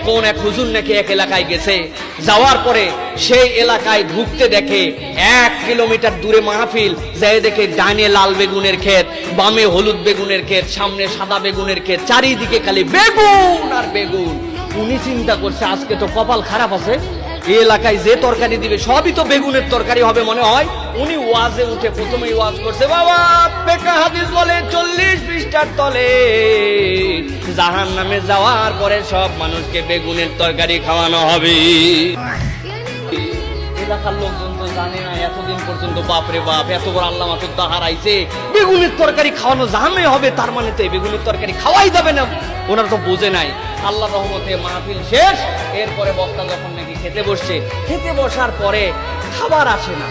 কোন এক হুজুর নাকি এক এলাকায় গেছে, যাওয়ার পরে সেই এলাকায় ঢুকতে দেখে 1 কিলোমিটার দূরে মাহফিল, যাই দেখে ডানে লাল বেগুনের ক্ষেত, বামে হলুদ বেগুনের ক্ষেত, সামনে সাদা বেগুনের ক্ষেত, চারিদিকে খালি বেগুন আর বেগুন। উনি চিন্তা করছে আজকে তো কপাল খারাপ আছে, এই এলাকায় যে তরকারি দিবে সবই তো বেগুনের তরকারি হবে মনে হয়। উনি ওয়াজে উঠে প্রথমেই ওয়াজ করছে, বাবা ফিকহ হাদিস বলে 40 পৃষ্ঠার তলে জাহান্নামে যাওয়ার পরে সব মানুষকে বেগুনের তরকারি খাওয়ানো হবে। এলাকার লোকজন তো জানে না এতদিন পর্যন্ত, বাপরে বাপ এত বড় আল্লাহ মাতুর তাহার আইছে, বেগুনের তরকারি খাওয়ানো জাহান্নামে হবে, তার মানে তো এই বেগুনের তরকারি খাওয়াই যাবে না। ওনারা তো বোঝে নাই। আল্লাহর রহমতে মাহফিল শেষ, এরপরে বক্তা যখন নাকি খেতে বসছে, খেতে বসার পরে খাবার আসে না।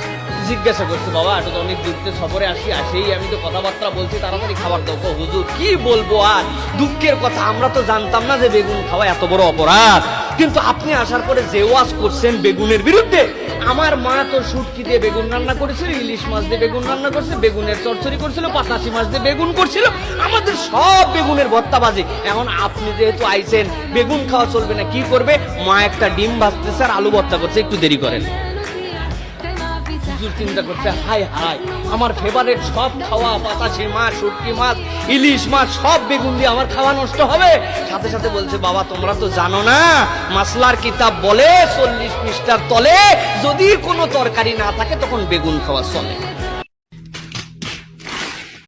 জিজ্ঞাসা করছে, বাবা এটা তো অনেক দূরতে সফরে আসেই আমি তো কথাবার্তা বলছি, তাড়াতাড়ি খাবার দাও। হুজুর কি বলবো আর, দুঃখের কথা আমরা তো জানতাম না যে বেগুন খাওয়া এত বড় অপরাধ, কিন্তু আপনি আসার পরে যে ওয়াজ করছেন বেগুনের বিরুদ্ধে। আমার মা তো শুটকি দিয়ে বেগুন রান্না করেছিল, ইলিশ মাছ দিয়ে বেগুন রান্না করছে, বেগুনের চচ্চড়ি করছিল, পাতাশি মাছ দিয়ে বেগুন করছিল, আমাদের সব বেগুনের ভর্তাবাজি। এখন আপনি যেহেতু আইছেন, বেগুন খাওয়া চলবে না, কি করবে? মা একটা ডিম ভাজতেছে আর আলু ভর্তা করছে, একটু দেরি করেন। চিন্তা করছে, হাই হাই আমার ফেভারিট সব খাওয়া, পাতাশি মাছ, শুটকি মাছ, ইলিশ মাছ, সব বেগুন দিয়ে আমার খাওয়া নষ্ট হবে। সাথে সাথে বলছে, বাবা তোমরা তো জানো না, মাসলার কিতাব বলে 40 পৃষ্ঠার তলে যদি কোনো তরকারি না থাকে তখন বেগুন খাওয়া চলে।